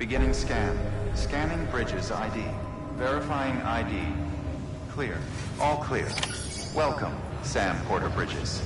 Beginning scan. Scanning bridges ID. Verifying ID. Clear. All clear. Welcome, Sam Porter Bridges.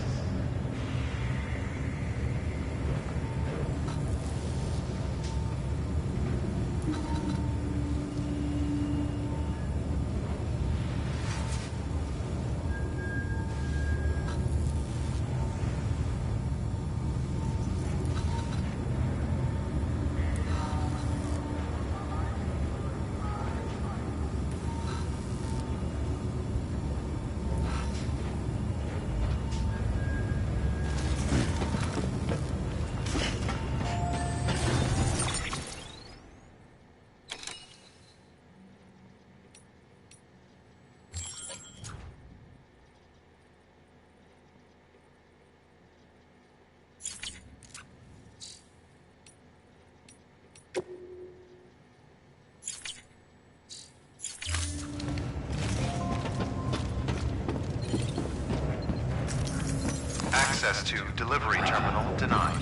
Access to delivery terminal denied.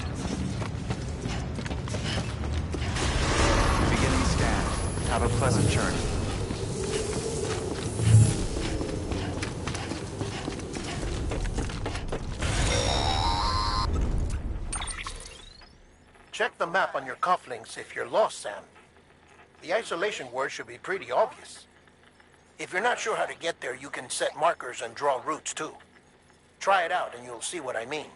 Beginning scan. Have a pleasant journey. Check the map on your cufflinks if you're lost, Sam. The isolation word should be pretty obvious. If you're not sure how to get there, you can set markers and draw routes too. Try it out and you'll see what I mean.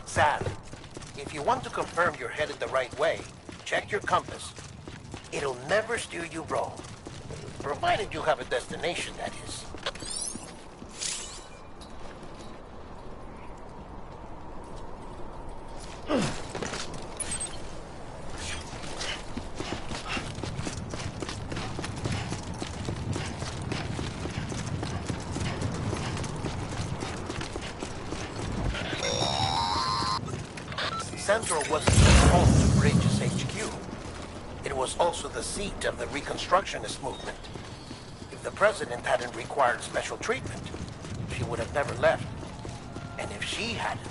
Sam, if you want to confirm you're headed the right way, check your compass. It'll never steer you wrong. Provided you have a destination, that is. Central wasn't just home to Bridges HQ. It was also the seat of the Reconstructionist movement. If the president hadn't required special treatment, she would have never left. And if she hadn't,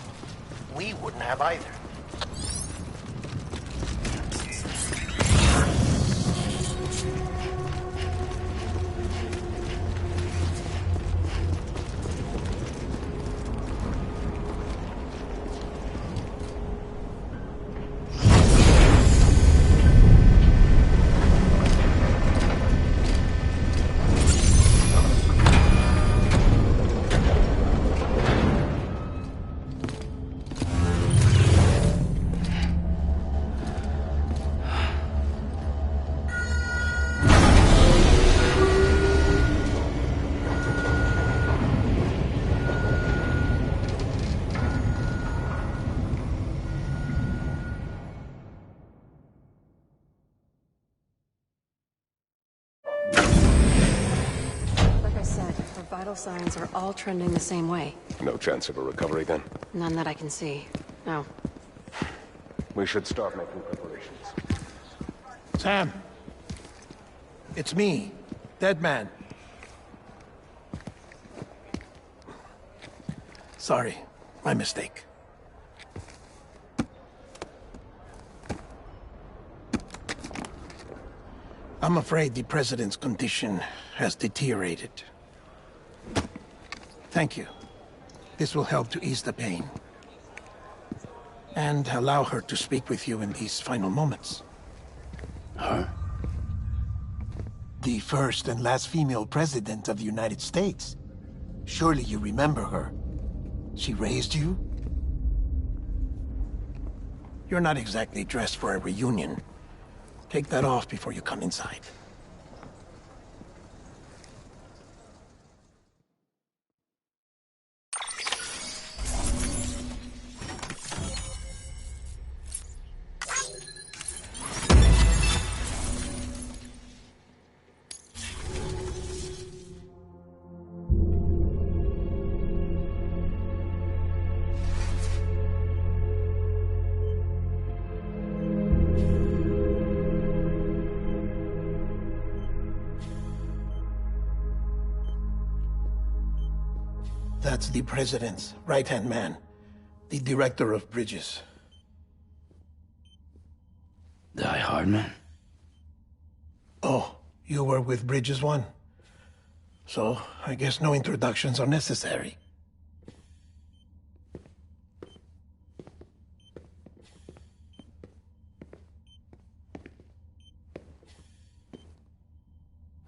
we wouldn't have either. Vital signs are all trending the same way. No chance of a recovery then? None that I can see. No. We should start making preparations. Sam. It's me, Dead Man. Sorry, my mistake. I'm afraid the president's condition has deteriorated. Thank you. This will help to ease the pain. And allow her to speak with you in these final moments. Huh? The first and last female president of the United States. Surely you remember her. She raised you? You're not exactly dressed for a reunion. Take that off before you come inside. That's the president's right-hand man, the director of bridges. Die Hard man? Oh, you were with Bridges 1? So, I guess no introductions are necessary.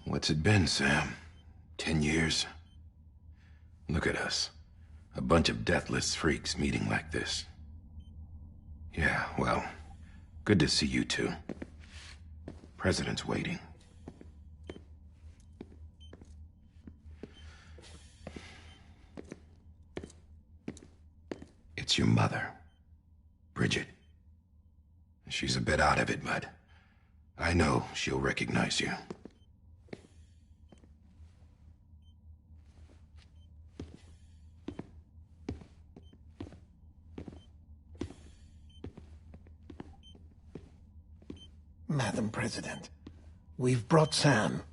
What's it been, Sam? 10 years? Look at us. A bunch of deathless freaks meeting like this. Yeah, well, good to see you two. President's waiting. It's your mother, Bridget. She's a bit out of it, but I know she'll recognize you. Madam President, we've brought Sam.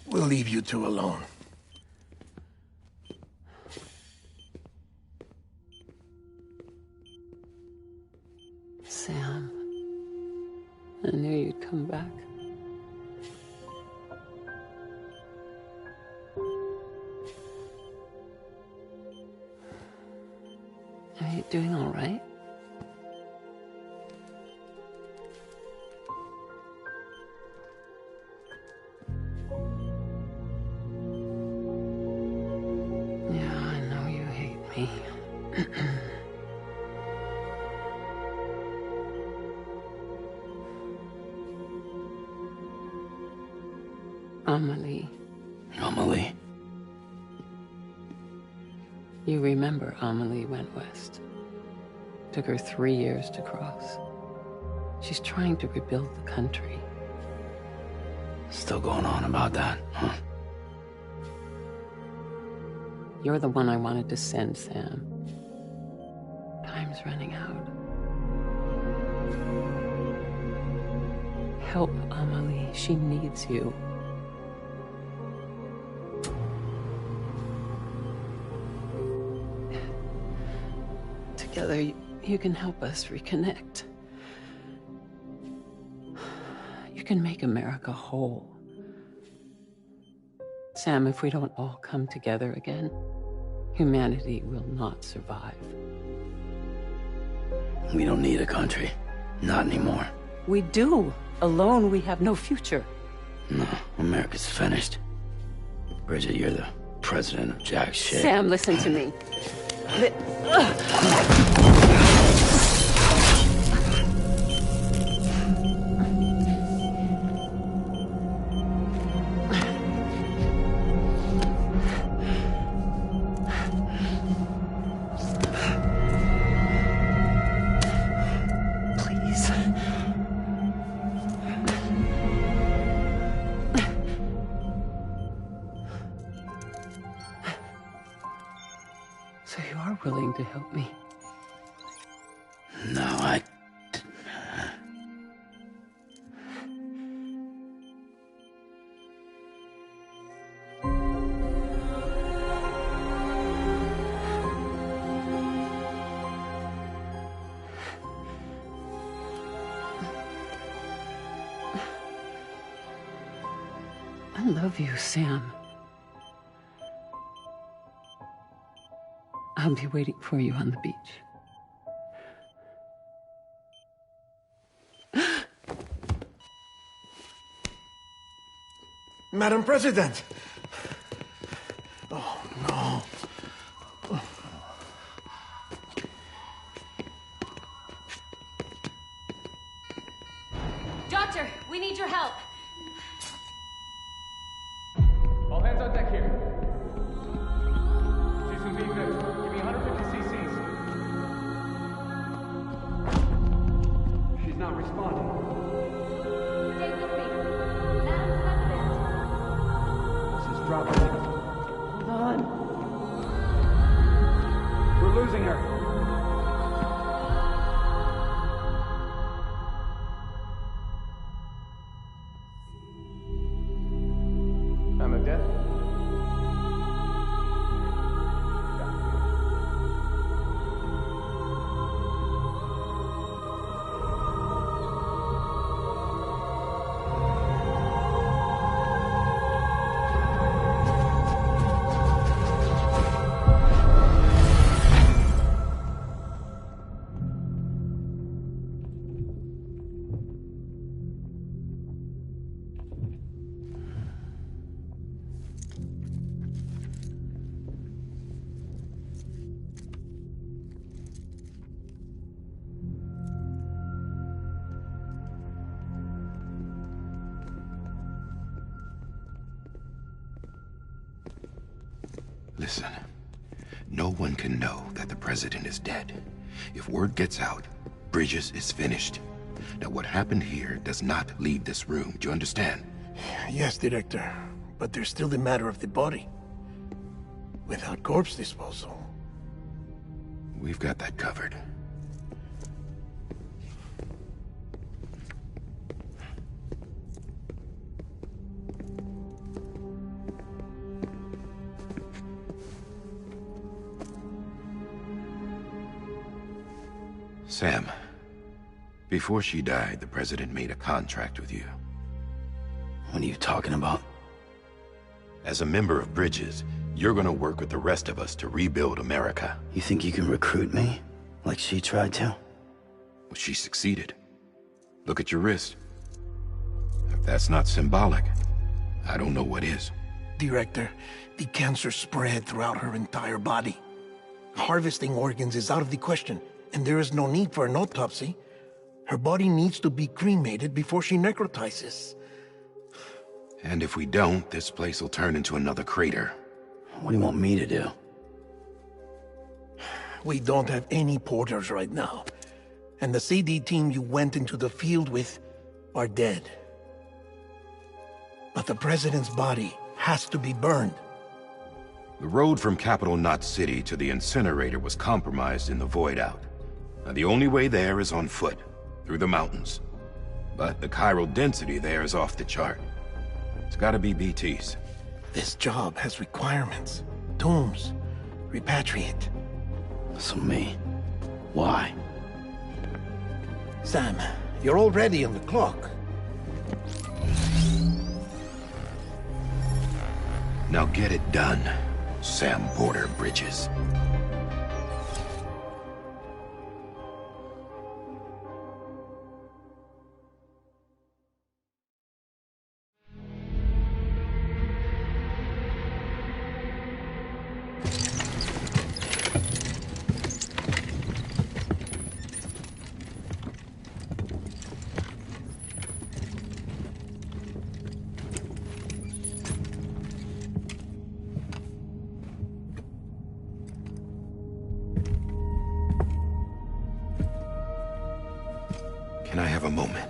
We'll leave you two alone. Sam, I knew you'd come back. Are you doing all right? Yeah, I know you hate me. Amelie. Amelie? You remember Amelie went west. Took her 3 years to cross. She's trying to rebuild the country. Still going on about that, huh? You're the one I wanted to send, Sam. Time's running out. Help Amelie. She needs you. Together, you can help us reconnect. You can make America whole. Sam, if we don't all come together again, humanity will not survive. We don't need a country. Not anymore. We do. Alone, we have no future. No, America's finished. Bridget, you're the president of jack shit. Sam, listen to me. Please. So you are willing to help me? No, I... I love you, Sam. I'll be waiting for you on the beach. Madam President! Oh, no. Doctor, we need your help. All hands on deck here. Jason B. Good. Give me 150 cc's. She's not responding. Stay with me. Listen, no one can know that the president is dead. If word gets out, Bridges is finished. Now, what happened here does not leave this room. Do you understand? Yes, Director. But there's still the matter of the body. Without corpse disposal. We've got that covered. Sam, before she died, the president made a contract with you. What are you talking about? As a member of Bridges, you're gonna work with the rest of us to rebuild America. You think you can recruit me? Like she tried to? Well, she succeeded. Look at your wrist. If that's not symbolic, I don't know what is. Director, the cancer spread throughout her entire body. Harvesting organs is out of the question, and there is no need for an autopsy. Her body needs to be cremated before she necrotizes. And if we don't, this place will turn into another crater. What do you want me to do? We don't have any porters right now. And the CD team you went into the field with are dead. But the president's body has to be burned. The road from Capital Knot City to the incinerator was compromised in the void out. Now, the only way there is on foot, through the mountains. But the chiral density there is off the chart. It's gotta be BT's. This job has requirements. Tombs. Repatriate. So me. Why? Sam, you're already on the clock. Now get it done, Sam Porter Bridges. Can I have a moment?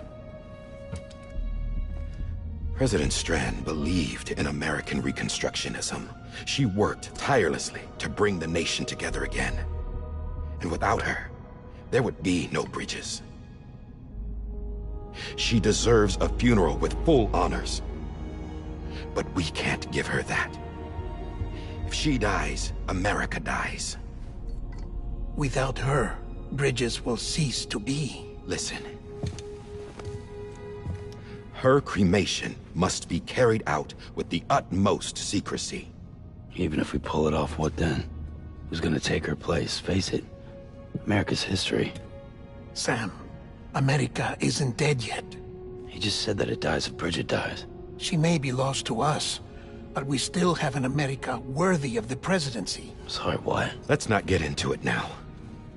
President Strand believed in American Reconstructionism. She worked tirelessly to bring the nation together again. And without her, there would be no Bridges. She deserves a funeral with full honors. But we can't give her that. If she dies, America dies. Without her, Bridges will cease to be. Listen. Her cremation must be carried out with the utmost secrecy. Even if we pull it off, what then? Who's gonna take her place? Face it, America's history. Sam, America isn't dead yet. He just said that it dies if Bridget dies. She may be lost to us, but we still have an America worthy of the presidency. Sorry, what? Let's not get into it now.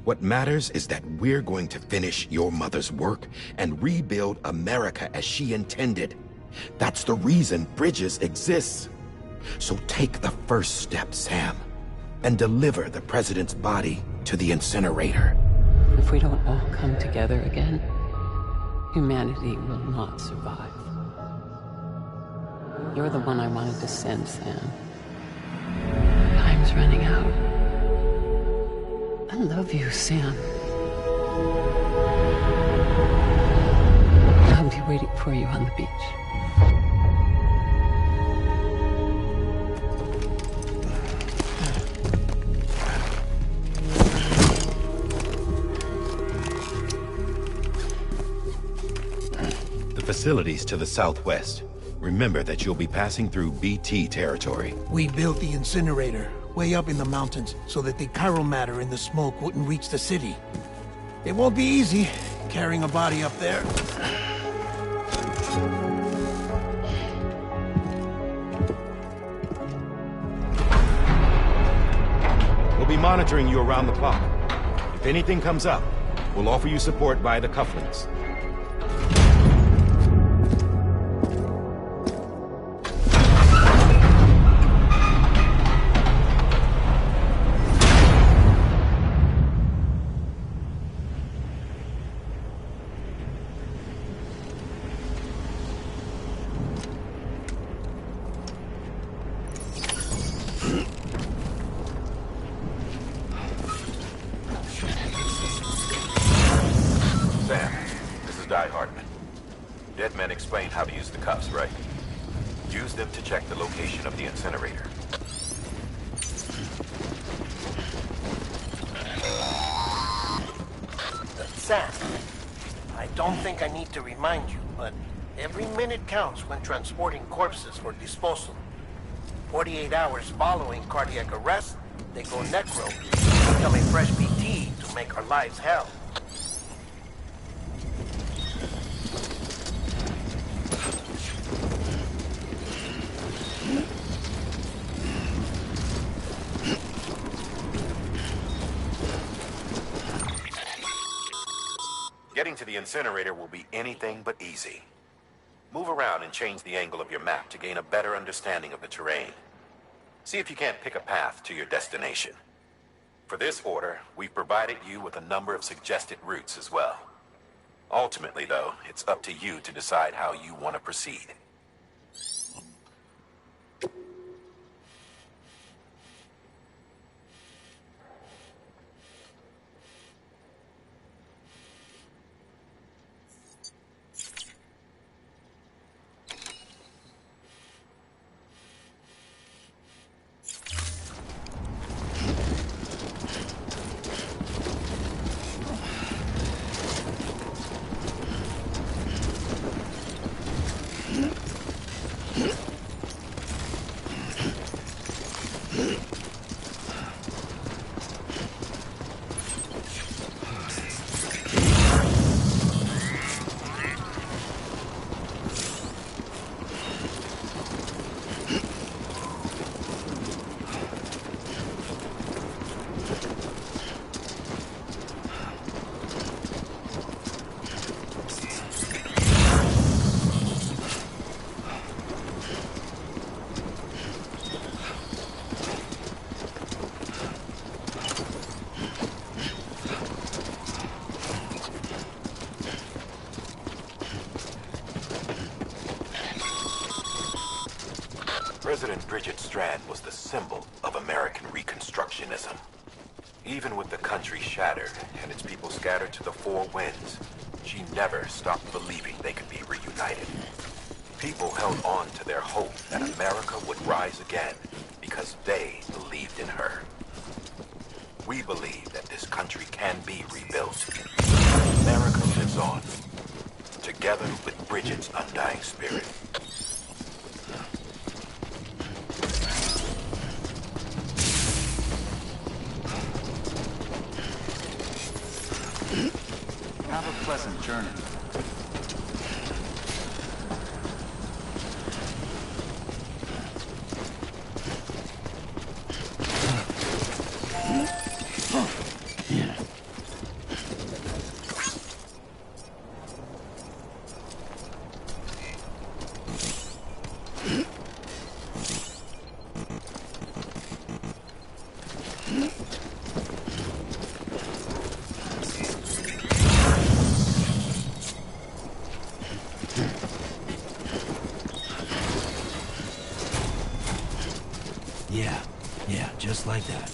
What matters is that we're going to finish your mother's work and rebuild America as she intended. That's the reason Bridges exists. So take the first step, Sam, and deliver the president's body to the incinerator. If we don't all come together again, humanity will not survive. You're the one I wanted to send, Sam. Time's running out. I love you, Sam. I'll be waiting for you on the beach. The facilities to the southwest. Remember that you'll be passing through BT territory. We built the incinerator way up in the mountains so that the chiral matter in the smoke wouldn't reach the city. It won't be easy carrying a body up there. We'll be monitoring you around the clock. If anything comes up, we'll offer you support via the cufflinks. Sam, this is Di Hartman. Dead men explained how to use the cuffs, right? Use them to check the location of the incinerator. Sam, I don't think I need to remind you, but every minute counts when transporting corpses for disposal. 48 hours following cardiac arrest, they go necro, become a fresh PT to make our lives hell. Getting to the incinerator will be anything but easy. Move around and change the angle of your map to gain a better understanding of the terrain. See if you can't pick a path to your destination. For this order, we've provided you with a number of suggested routes as well. Ultimately, though, it's up to you to decide how you want to proceed. President Bridget Strand was the symbol of American Reconstructionism. Even with the country shattered and its people scattered to the four winds, she never stopped believing they could be reunited. People held on to their hope that America would rise again because they believed in her. We believe that this country can be rebuilt. America lives on, together with Bridget's undying spirit. Have a pleasant journey. Yeah, just like that.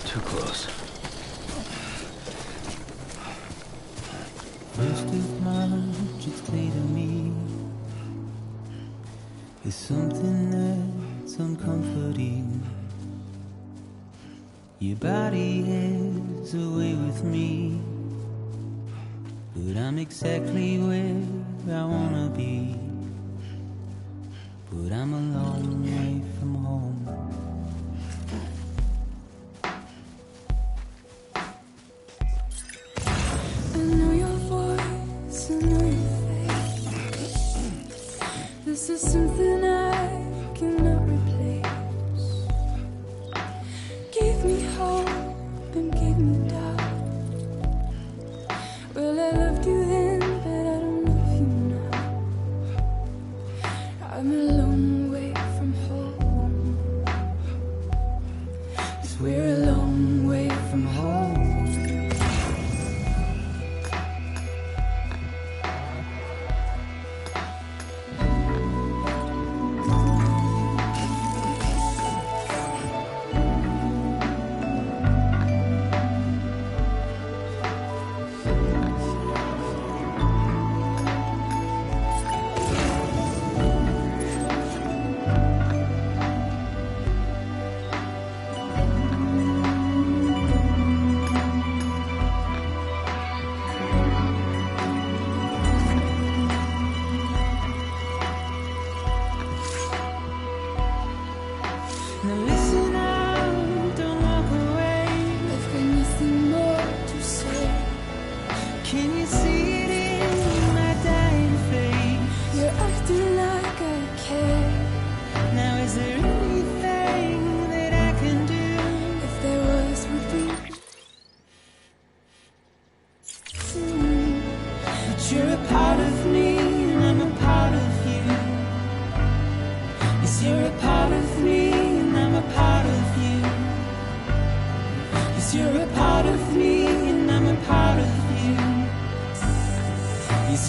Too close. First of March, it's clear to me it's something that's uncomforting. Your body is away with me, but I'm exactly where I wanna be. But I'm a long way from home.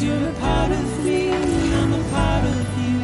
you're a part of me, and I'm a part of you.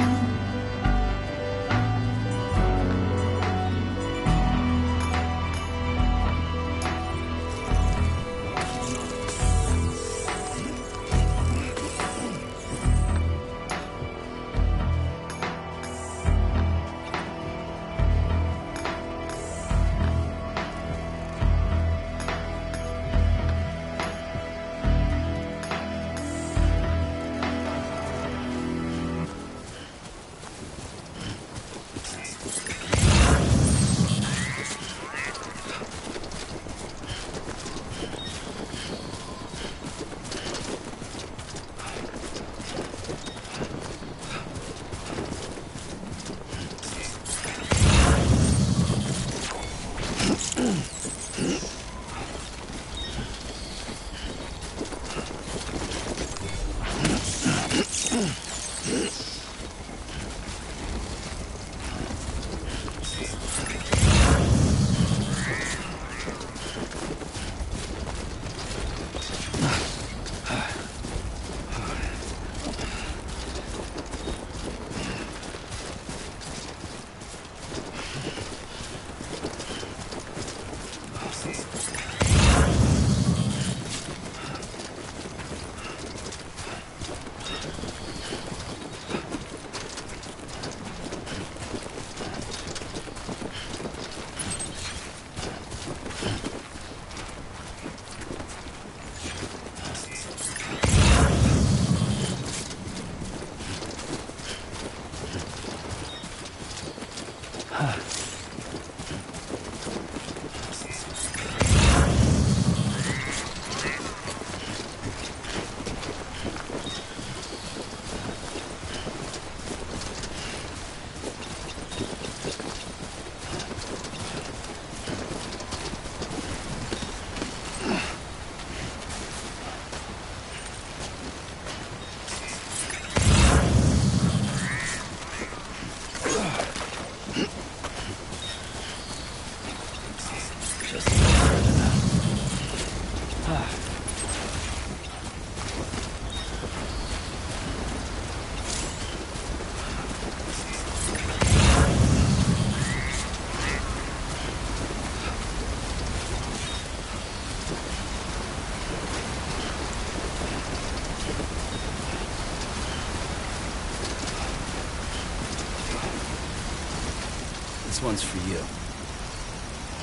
This one's for you.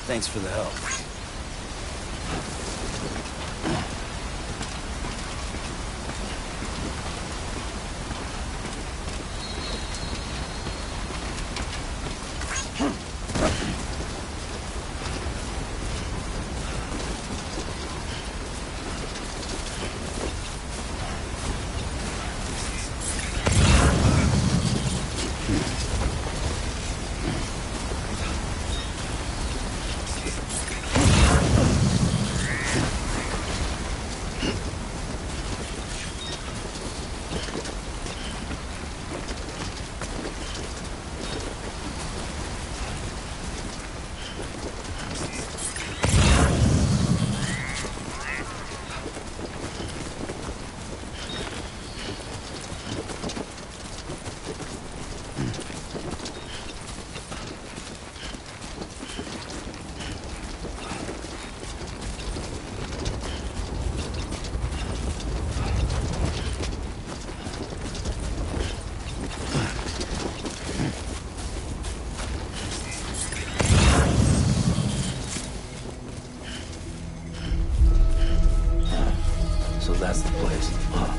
Thanks for the help. So that's the place, huh?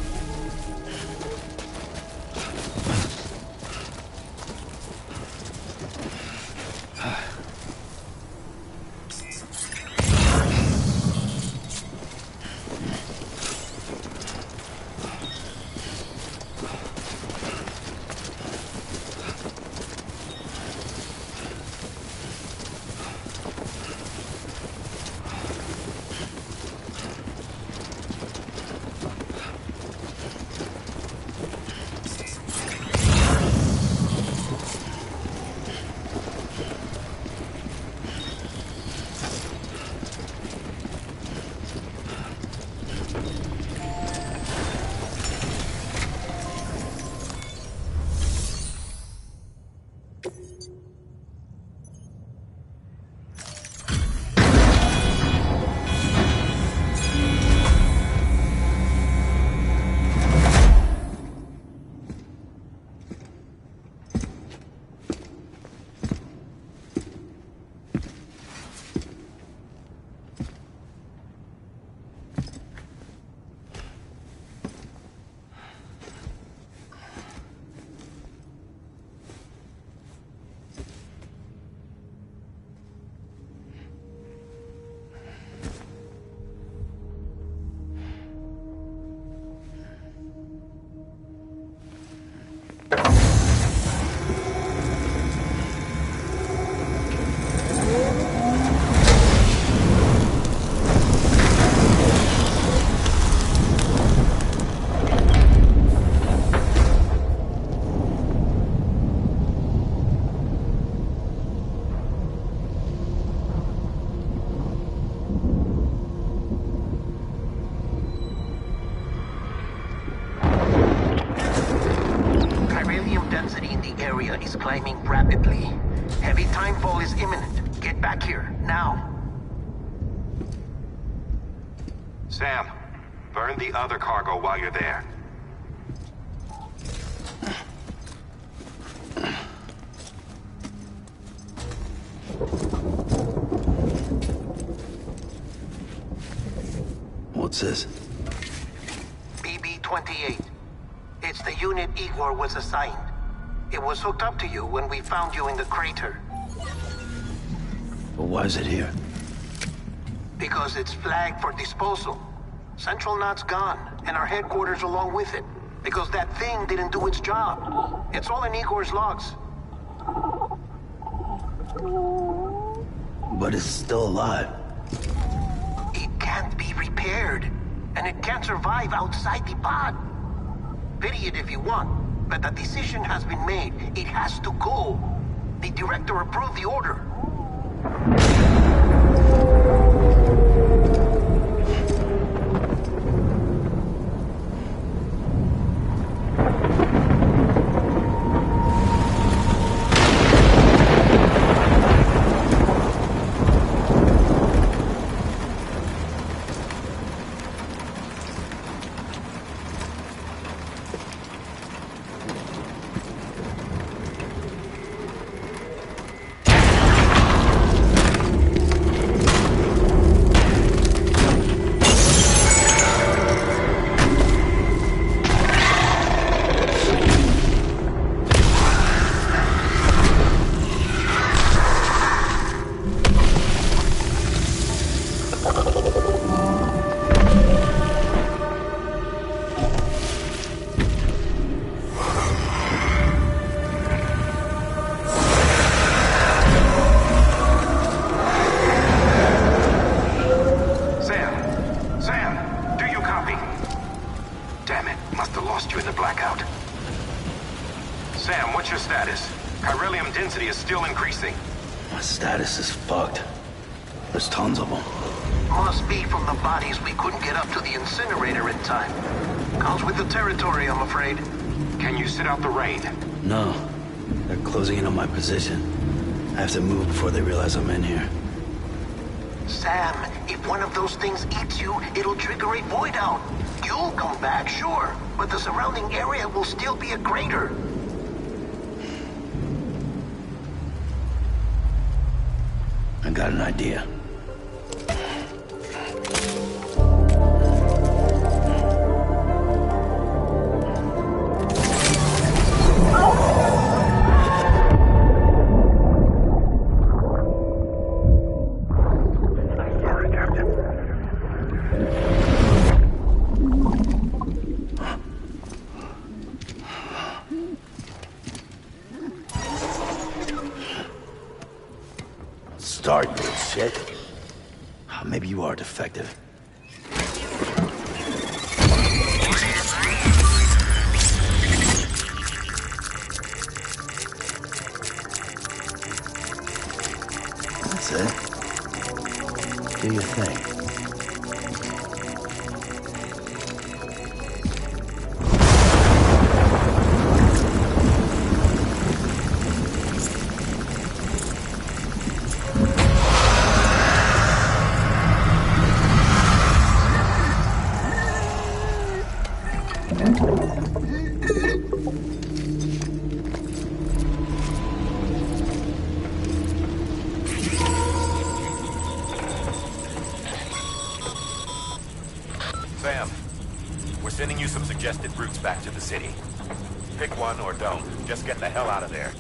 is climbing rapidly. Heavy timefall is imminent. Get back here, now. Sam, burn the other cargo while you're there. What's this? BB-28. It's the unit Igor was assigned. It was hooked up to you when we found you in the crater. But why is it here? Because it's flagged for disposal. Central Knot's gone, and our headquarters along with it. Because that thing didn't do its job. It's all in Igor's logs. But it's still alive. It can't be repaired, and it can't survive outside the pod. Pity it if you want, but the decision has been made. It has to go. The director approved the order. My status is fucked. There's tons of them. Must be from the bodies we couldn't get up to the incinerator in time. Comes with the territory, I'm afraid. Can you sit out the rain? No. They're closing in on my position. I have to move before they realize I'm in here. Sam, if one of those things eats you, it'll trigger a void out. You'll come back, sure, but the surrounding area will still be a crater. I got an idea. Start, you shit. Maybe you are defective. That's it. Do your thing. Sam, we're sending you some suggested routes back to the city. Pick one or don't. Just get the hell out of there.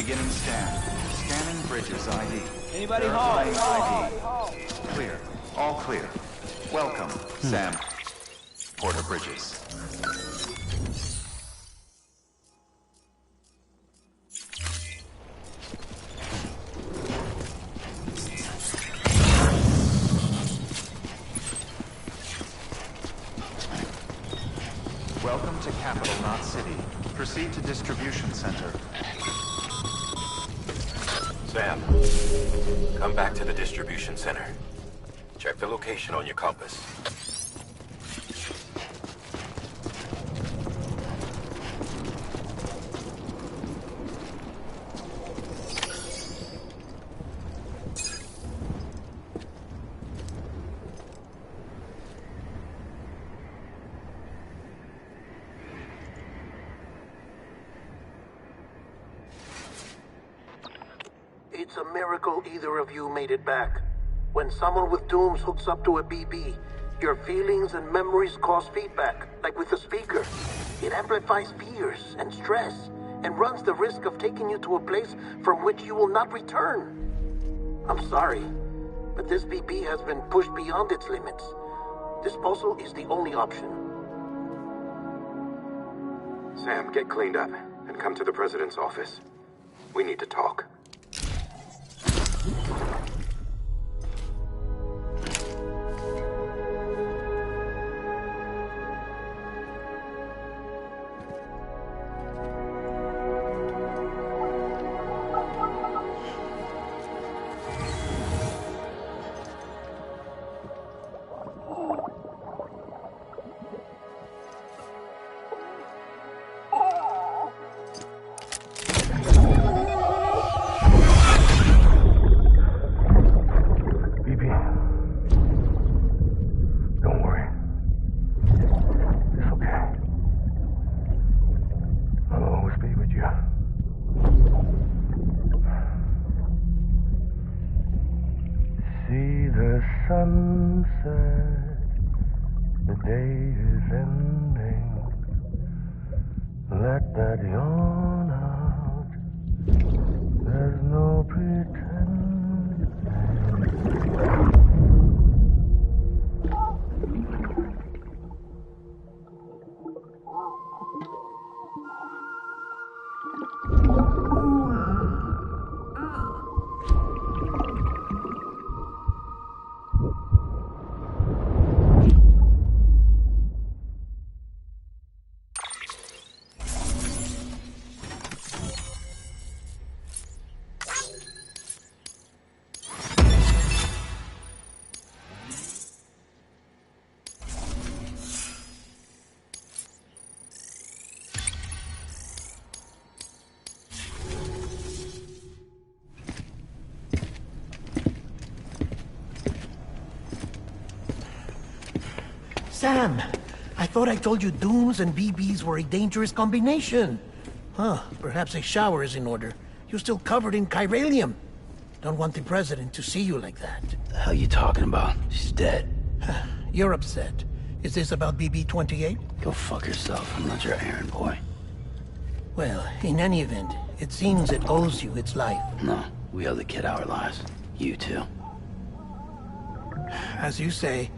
Beginning scan. Scanning bridges ID. Anybody Verifying home? ID. Clear. All clear. Welcome, Sam. Porter Bridges. Welcome to Capital, not City. Proceed to Distribution Center. Sam, come back to the distribution center. Check the location on your compass. It's a miracle either of you made it back. When someone with dooms hooks up to a BB, your feelings and memories cause feedback, like with the speaker. It amplifies fears and stress, and runs the risk of taking you to a place from which you will not return. I'm sorry, but this BB has been pushed beyond its limits. Disposal is the only option. Sam, get cleaned up and come to the president's office. We need to talk. too sad. The day is ending. Let that yawn out. There's no pretending. Sam, I thought I told you dooms and BBs were a dangerous combination. Huh, perhaps a shower is in order. You're still covered in chiralium. Don't want the president to see you like that. The hell you talking about? She's dead. You're upset. Is this about BB-28? Go fuck yourself. I'm not your errand boy. Well, in any event, it seems it owes you its life. No, we owe the kid our lives. You too. As you say,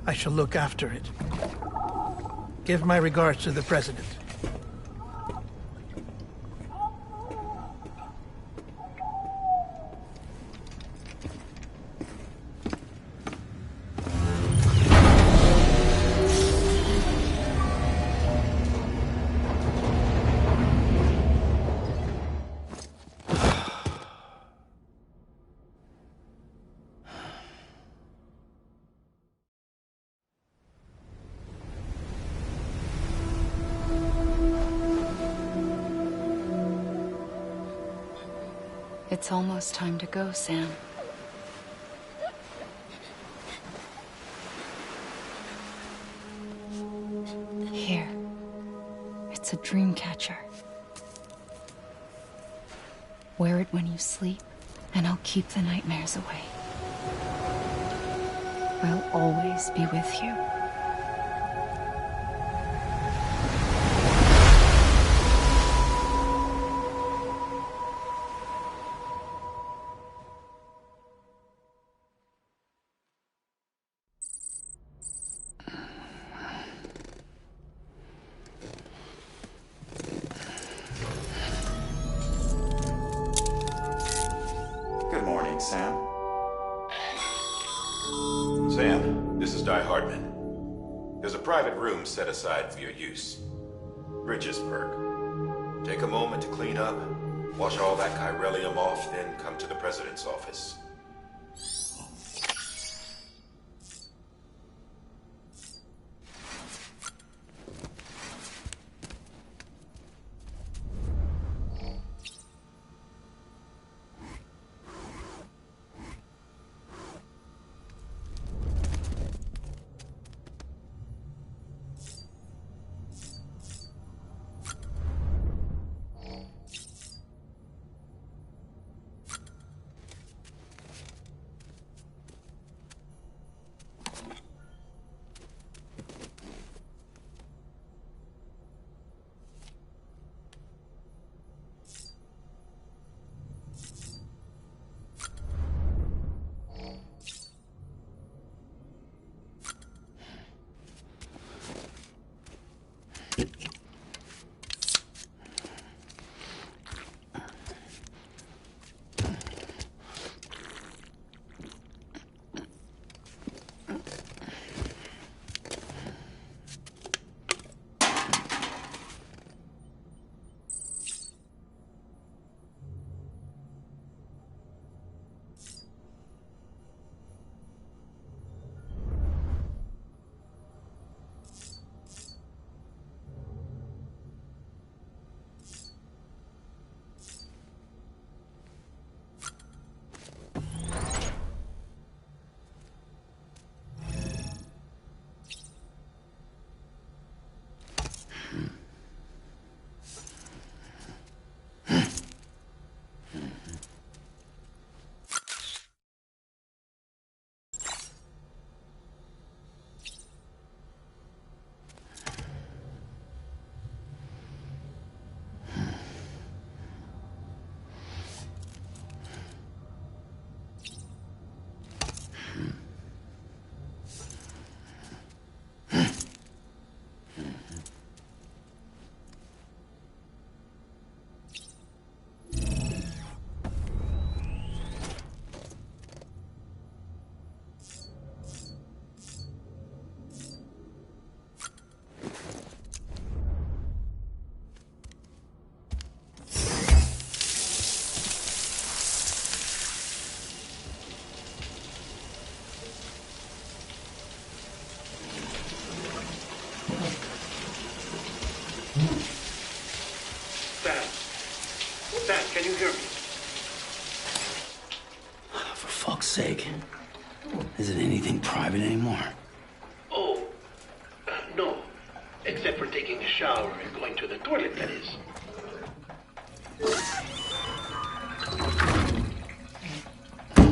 I shall look after it. Give my regards to the president. It's almost time to go, Sam. Here. It's a dream catcher. Wear it when you sleep, and I'll keep the nightmares away. I'll always be with you. Good morning, Sam. Sam, this is Di Hartman. There's a private room set aside for your use. Bridges perk. Take a moment to clean up, wash all that chiralium off, then come to the president's office. Can you hear me? For fuck's sake. Isn't anything private anymore? Oh, no. Except for taking a shower and going to the toilet, that is.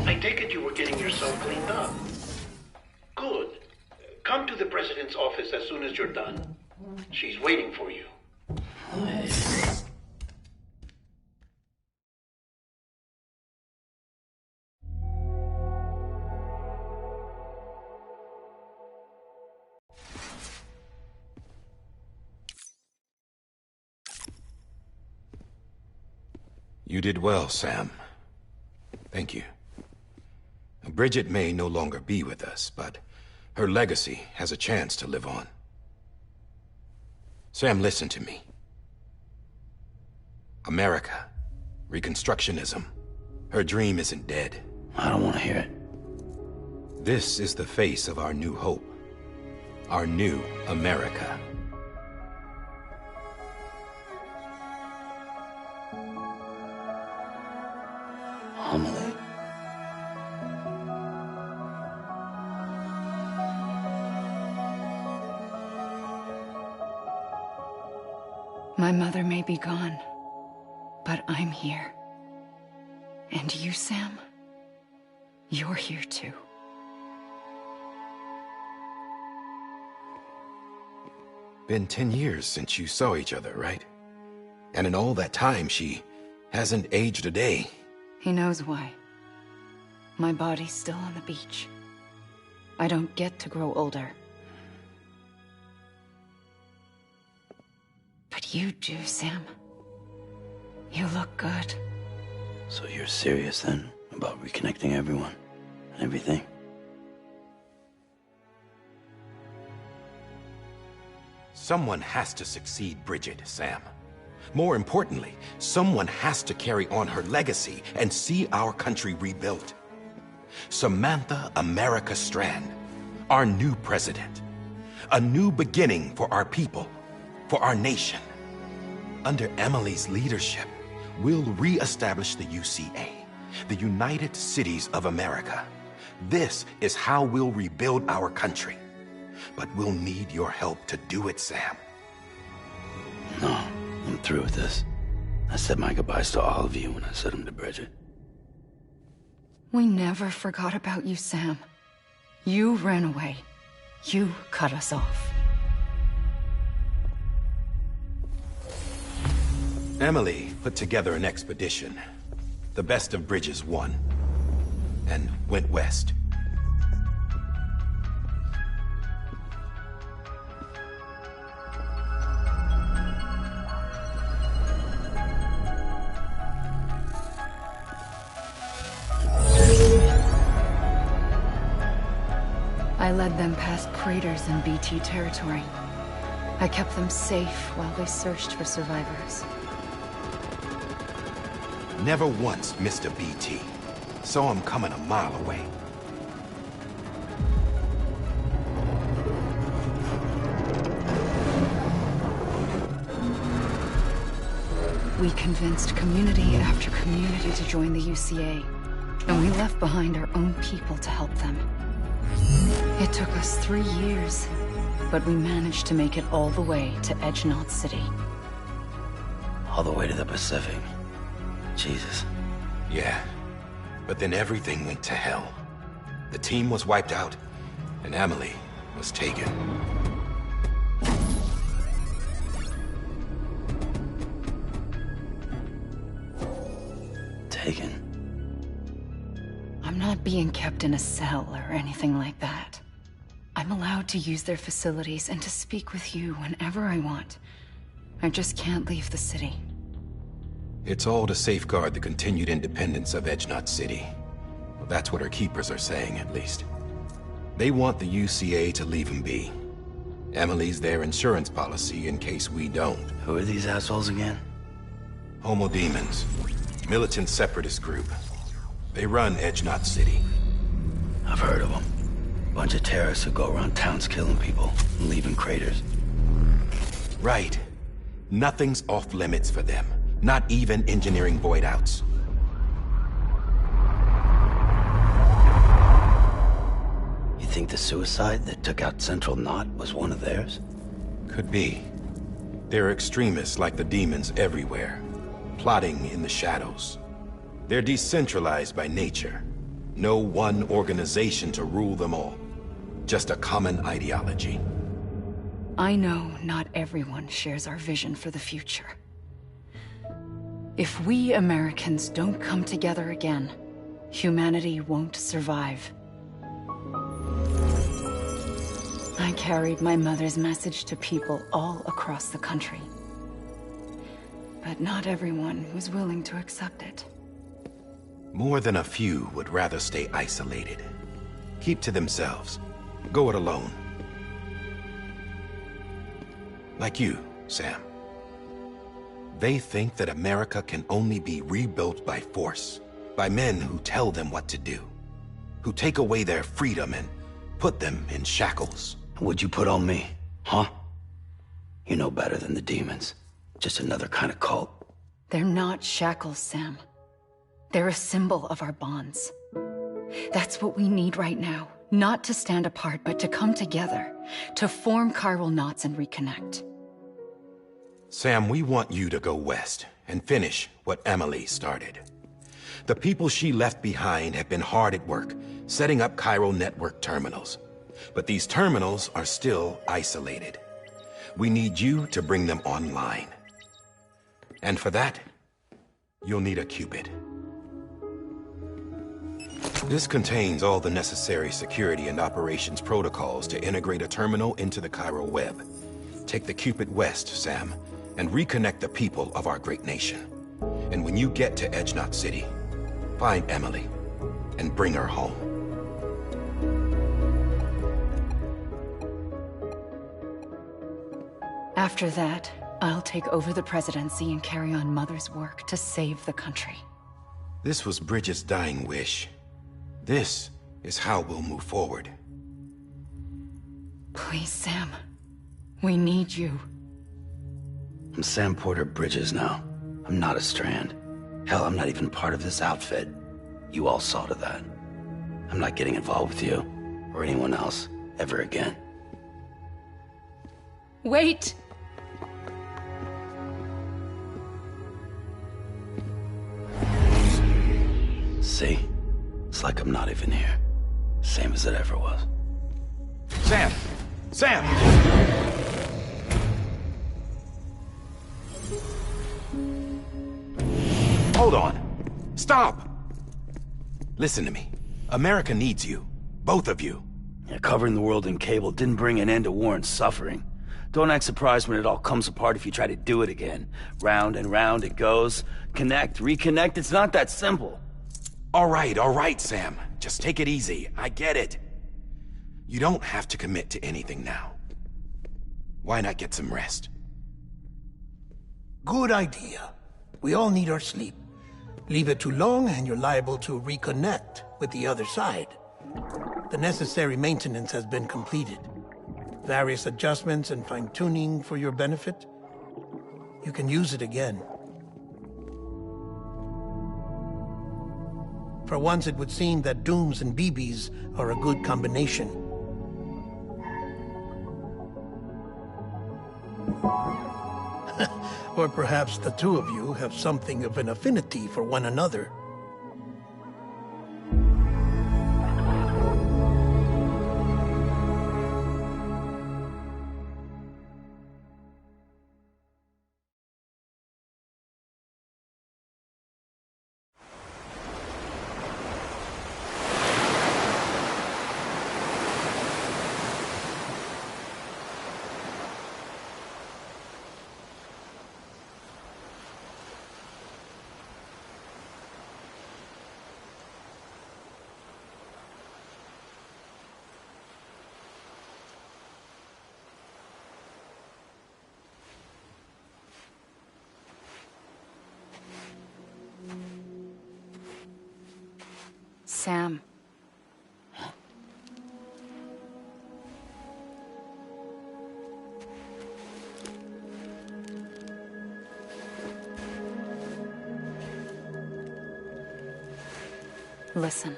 I take it you were getting yourself cleaned up. Good. Come to the president's office as soon as you're done. She's waiting for you. You did well, Sam. Thank you. Bridget may no longer be with us, but her legacy has a chance to live on. Sam, listen to me. America, Reconstructionism, her dream isn't dead. I don't want to hear it. This is the face of our new hope. Our new America. Amelie. My mother may be gone, but I'm here. And you, Sam, you're here too. Been 10 years since you saw each other, right? And in all that time, she hasn't aged a day. He knows why. My body's still on the beach. I don't get to grow older. But you do, Sam. You look good. So you're serious then about reconnecting everyone and everything? Someone has to succeed Bridget, Sam. More importantly, someone has to carry on her legacy and see our country rebuilt. Samantha America Strand, our new president. A new beginning for our people, for our nation. Under Emily's leadership, we'll re-establish the UCA, the United Cities of America. This is how we'll rebuild our country. But we'll need your help to do it, Sam. No, I'm through with this. I said my goodbyes to all of you when I said them to Bridget. We never forgot about you, Sam. You ran away. You cut us off. Emily put together an expedition. The best of Bridges won. And went west. I led them past craters in BT territory. I kept them safe while they searched for survivors. Never once missed a BT. Saw him coming a mile away. We convinced community after community to join the UCA, and we left behind our own people to help them. It took us 3 years, but we managed to make it all the way to Edgenot City. All the way to the Pacific. Jesus. Yeah, but then everything went to hell. The team was wiped out, and Emily was taken. Taken? I'm not being kept in a cell or anything like that. I'm allowed to use their facilities and to speak with you whenever I want. I just can't leave the city. It's all to safeguard the continued independence of Edgenot City. Well, that's what her keepers are saying, at least. They want the UCA to leave him be. Emily's their insurance policy in case we don't. Who are these assholes again? Homo Demons. Militant separatist group. They run Edgenot City. I've heard of them. Bunch of terrorists who go around towns killing people and leaving craters. Right. Nothing's off limits for them. Not even engineering void outs. You think the suicide that took out Central Knot was one of theirs? Could be. There are extremists like the demons everywhere, plotting in the shadows. They're decentralized by nature. No one organization to rule them all. Just a common ideology. I know not everyone shares our vision for the future. If we Americans don't come together again, humanity won't survive. I carried my mother's message to people all across the country. But not everyone was willing to accept it. More than a few would rather stay isolated. Keep to themselves. Go it alone. Like you, Sam. They think that America can only be rebuilt by force, by men who tell them what to do, who take away their freedom and put them in shackles. What'd you put on me, huh? You know better than the demons. Just another kind of cult. They're not shackles, Sam. They're a symbol of our bonds. That's what we need right now. Not to stand apart, but to come together, to form chiral knots and reconnect. Sam, we want you to go west and finish what Emily started. The people she left behind have been hard at work, setting up chiral network terminals. But these terminals are still isolated. We need you to bring them online. And for that, you'll need a Cupid. This contains all the necessary security and operations protocols to integrate a terminal into the chiral web. Take the Cupid west, Sam, and reconnect the people of our great nation. And when you get to Edge Knot City, find Emily and bring her home. After that, I'll take over the presidency and carry on Mother's work to save the country. This was Bridget's dying wish. This is how we'll move forward. Please, Sam. We need you. I'm Sam Porter Bridges now. I'm not a Strand. Hell, I'm not even part of this outfit. You all saw to that. I'm not getting involved with you, or anyone else, ever again. Wait! See? It's like I'm not even here. Same as it ever was. Sam! Sam! Hold on. Stop! Listen to me. America needs you. Both of you. Yeah, covering the world in cable didn't bring an end to war and suffering. Don't act surprised when it all comes apart if you try to do it again. Round and round it goes. Connect, reconnect, it's not that simple. All right, Sam. Just take it easy. I get it. You don't have to commit to anything now. Why not get some rest? Good idea. We all need our sleep. Leave it too long and you're liable to reconnect with the other side. The necessary maintenance has been completed. Various adjustments and fine-tuning for your benefit. You can use it again. For once, it would seem that Dooms and BBs are a good combination. Or perhaps the two of you have something of an affinity for one another. Sam. Listen.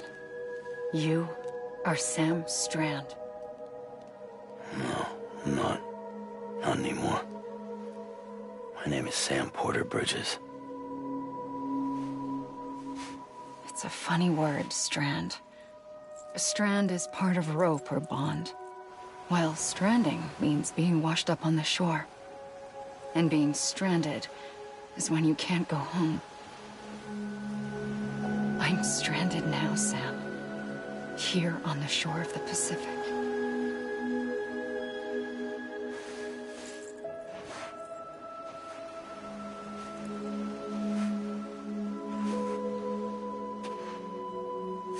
You are Sam Strand. No, I'm not. Not anymore. My name is Sam Porter Bridges. It's a funny word, strand. A strand is part of rope or bond, while stranding means being washed up on the shore. And being stranded is when you can't go home. I'm stranded now, Sam. Here on the shore of the Pacific.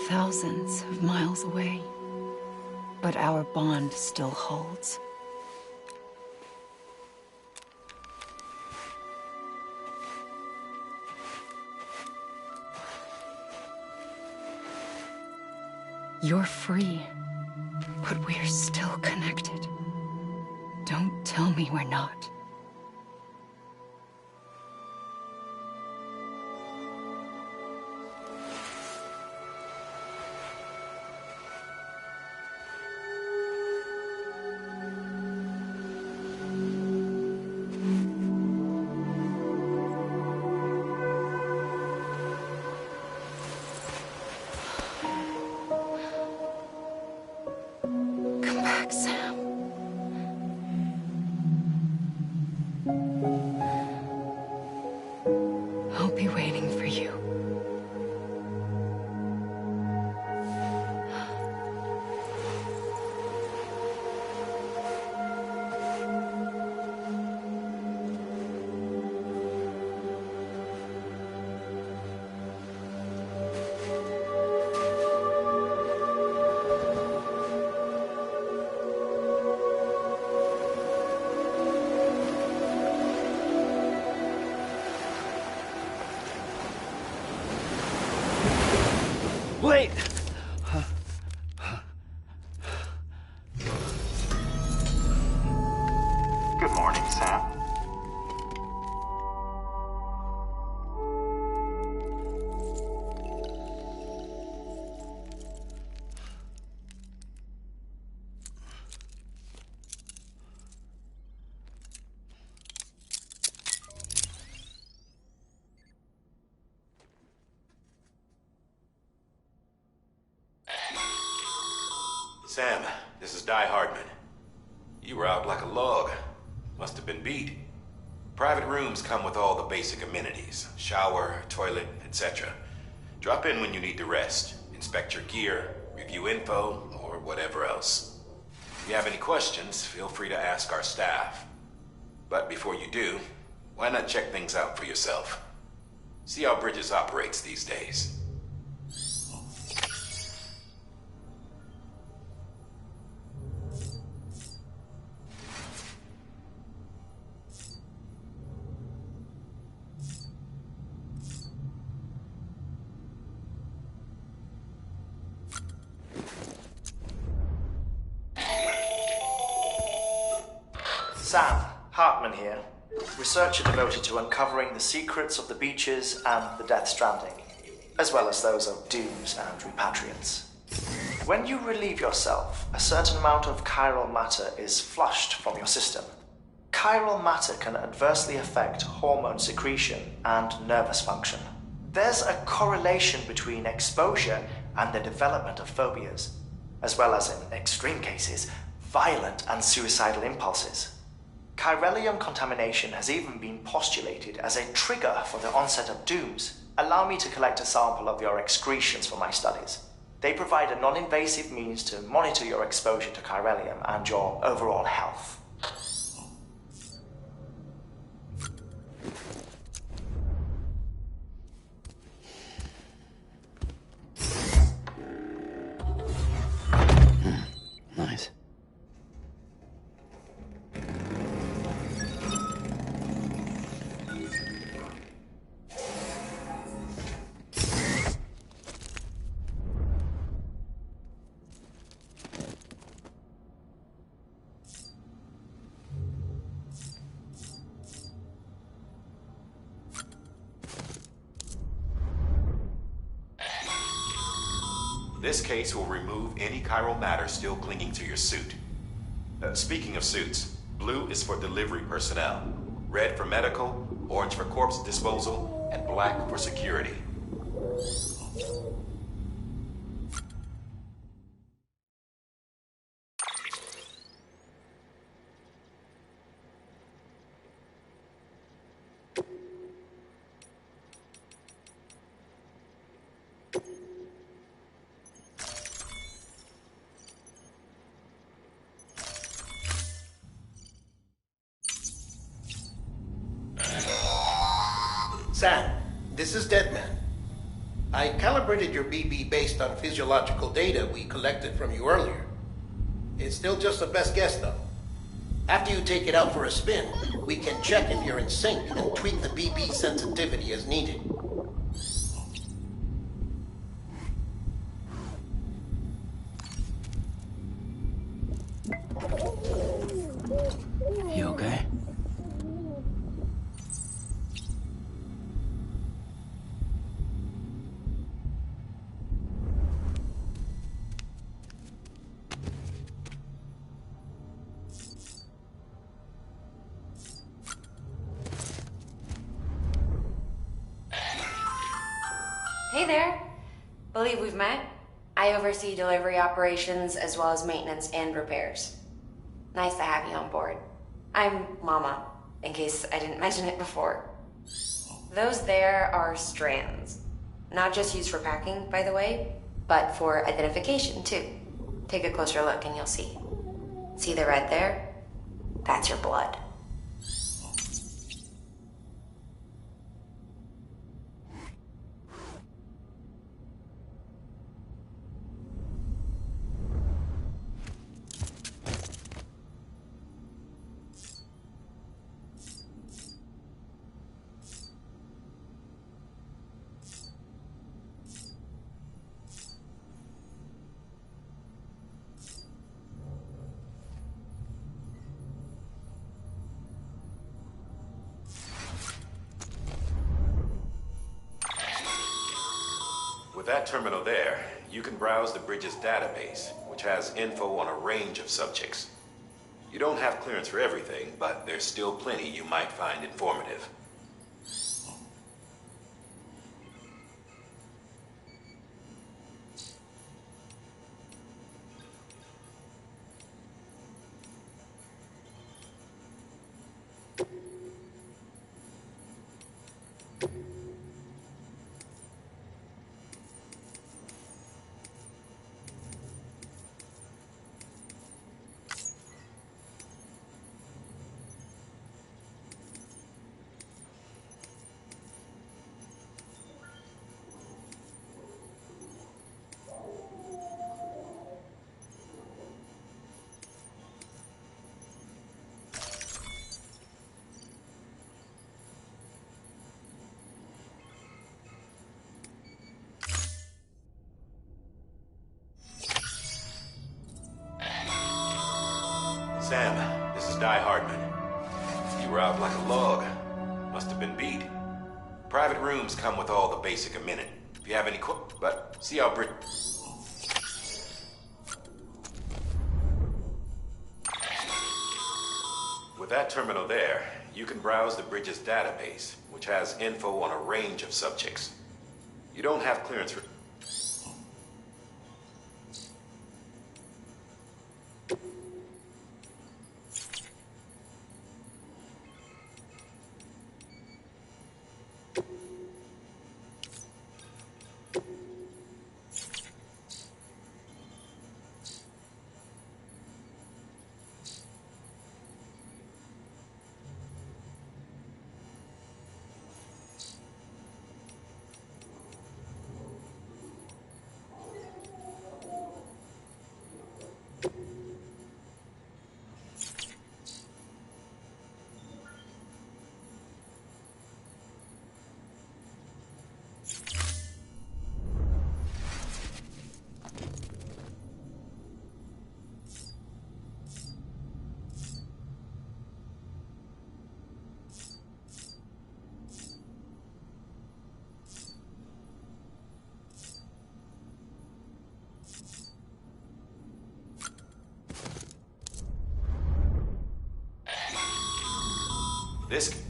Thousands of miles away, but our bond still holds. You're free, but we're still connected. Don't tell me we're not. Wait! Good morning, Sam. Sam, this is Di Hardman. You were out like a log. Must have been beat. Private rooms come with all the basic amenities. Shower, toilet, etc. Drop in when you need to rest. Inspect your gear, review info, or whatever else. If you have any questions, feel free to ask our staff. But before you do, why not check things out for yourself? See how Bridges operates these days. Sam, Hartman here, researcher devoted to uncovering the secrets of the beaches and the Death Stranding, as well as those of dooms and repatriates. When you relieve yourself, a certain amount of chiral matter is flushed from your system. Chiral matter can adversely affect hormone secretion and nervous function. There's a correlation between exposure and the development of phobias, as well as, in extreme cases, violent and suicidal impulses. Chiralium contamination has even been postulated as a trigger for the onset of dooms. Allow me to collect a sample of your excretions for my studies. They provide a non-invasive means to monitor your exposure to chiralium and your overall health. Nice. This case will remove any chiral matter still clinging to your suit. Speaking of suits, blue is for delivery personnel, red for medical, orange for corpse disposal, and black for security. Sam, this is Deadman. I calibrated your BB based on physiological data we collected from you earlier. It's still just a best guess, though. After you take it out for a spin, we can check if you're in sync and tweak the BB sensitivity as needed. You okay? Hey there. Believe we've met. I oversee delivery operations as well as maintenance and repairs. Nice to have you on board. I'm Mama, in case I didn't mention it before. Those there are strands. Not just used for packing, by the way, but for identification too. Take a closer look and you'll see. See the red there? That's your blood. With that terminal there, you can browse the bridge's database, which has info on a range of subjects. You don't have clearance for everything, but there's still plenty you might find informative. Sam, this is Di Hardman. You were out like a log. Must have been beat. Private rooms come with all the basic amenities. If you have any but see how With that terminal there, you can browse the bridge's database, which has info on a range of subjects. You don't have clearance for... This...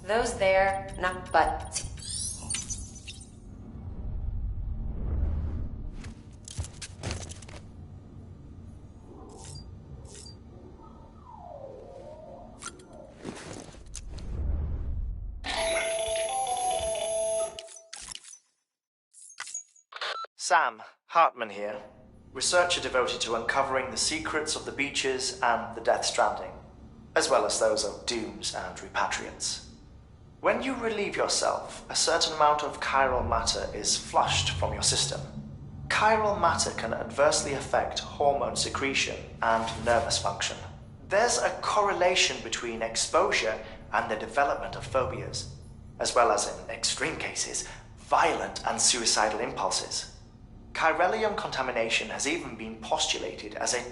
Those there, not but. Sam, Hartman here, researcher devoted to uncovering the secrets of the beaches and the Death Stranding, as well as those of dooms and repatriants. When you relieve yourself, a certain amount of chiral matter is flushed from your system. Chiral matter can adversely affect hormone secretion and nervous function. There's a correlation between exposure and the development of phobias, as well as, in extreme cases, violent and suicidal impulses. Chiralium contamination has even been postulated as a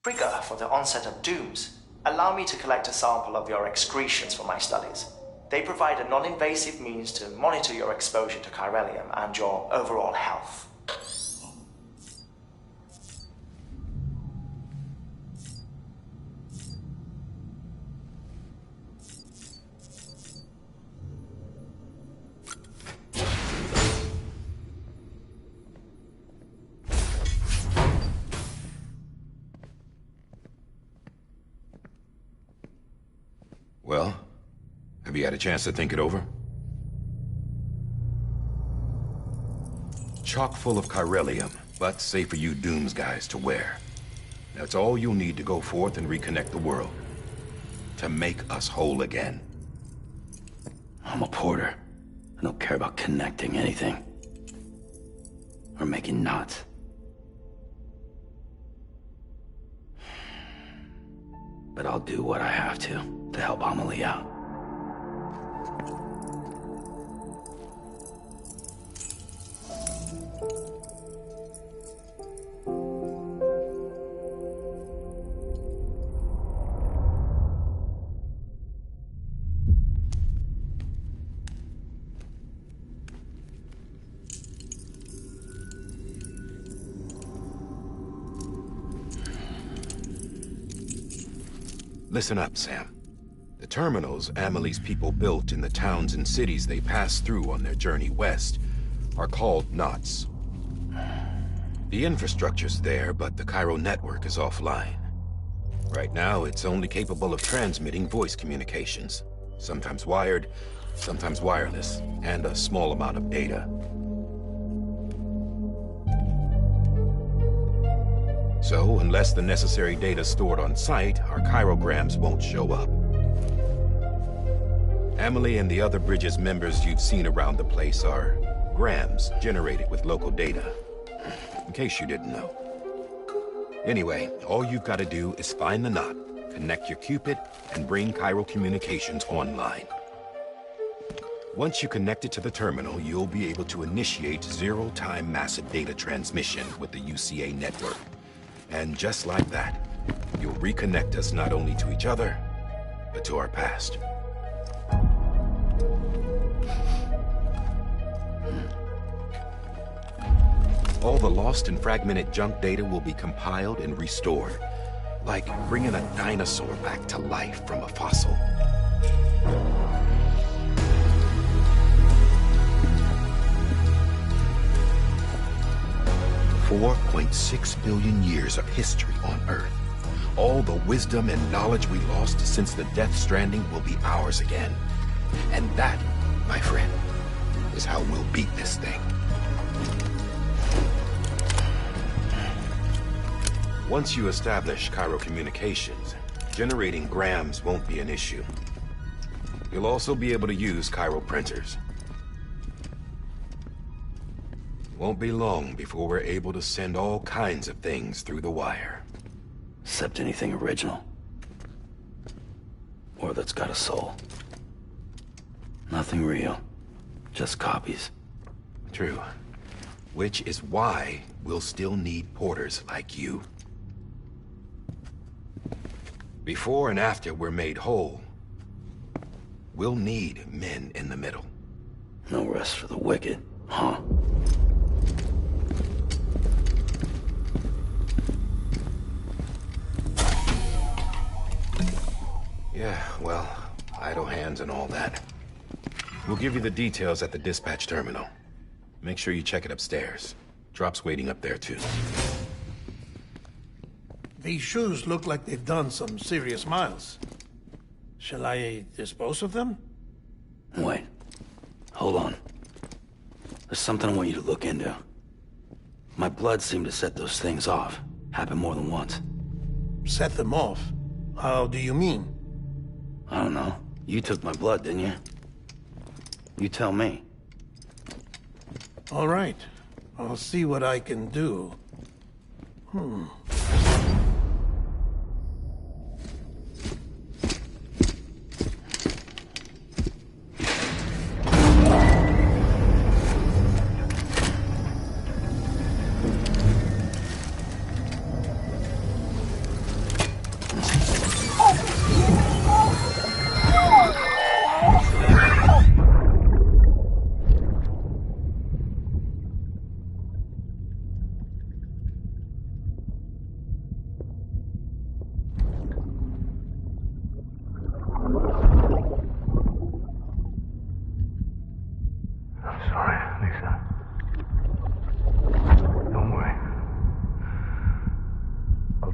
trigger for the onset of dooms. Allow me to collect a sample of your excretions for my studies. They provide a non-invasive means to monitor your exposure to chiralium and your overall health. Well, have you had a chance to think it over? Chock full of chiralium, but safe for you Dooms guys to wear. That's all you'll need to go forth and reconnect the world. To make us whole again. I'm a porter. I don't care about connecting anything. Or making knots. But I'll do what I have to help Amelie out. Listen up, Sam. The terminals Amelie's people built in the towns and cities they passed through on their journey west are called knots. The infrastructure's there, but the Cairo network is offline. Right now, it's only capable of transmitting voice communications. Sometimes wired, sometimes wireless, and a small amount of data. So, unless the necessary data stored on site, our chirograms won't show up. Amelie and the other Bridges members you've seen around the place are grams generated with local data. In case you didn't know. Anyway, all you've got to do is find the knot, connect your Cupid, and bring Cairo communications online. Once you connect it to the terminal, you'll be able to initiate zero-time massive data transmission with the UCA network. And just like that, you'll reconnect us not only to each other, but to our past. All the lost and fragmented junk data will be compiled and restored, like bringing a dinosaur back to life from a fossil. $4.6 billion years of history on Earth. All the wisdom and knowledge we lost since the Death Stranding will be ours again. And that, my friend, is how we'll beat this thing. Once you establish Cairo communications, generating grams won't be an issue. You'll also be able to use Cairo printers. Won't be long before we're able to send all kinds of things through the wire. Except anything original. Or that's got a soul. Nothing real. Just copies. True. Which is why we'll still need porters like you. Before and after we're made whole, we'll need men in the middle. No rest for the wicked, huh? Yeah, well, idle hands and all that. We'll give you the details at the dispatch terminal. Make sure you check it upstairs. Drop's waiting up there, too. These shoes look like they've done some serious miles. Shall I dispose of them? Wait. Hold on. There's something I want you to look into. My blood seemed to set those things off. Happened more than once. Set them off? How do you mean? I don't know. You took my blood, didn't you? You tell me. All right. I'll see what I can do.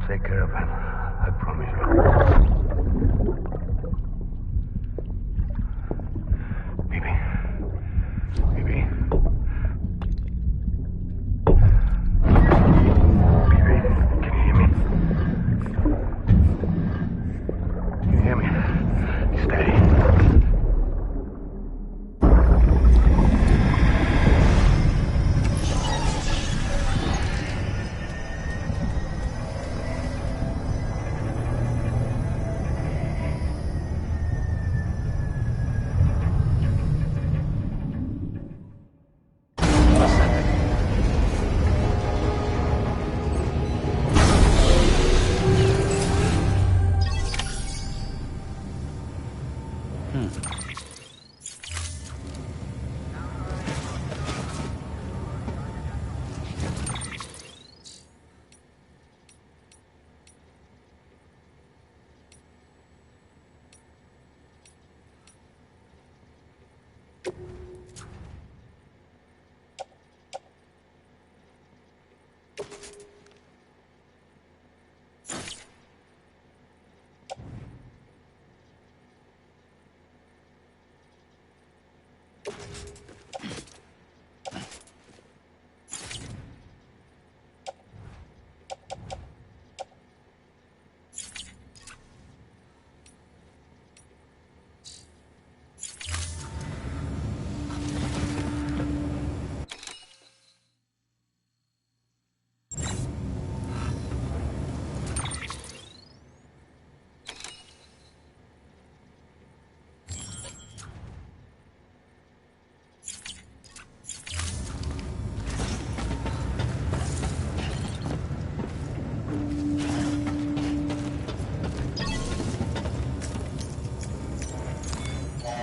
Take care of him. I promise you. Baby. Baby. Baby, can you hear me? Can you hear me? Steady.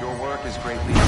Your work is greatly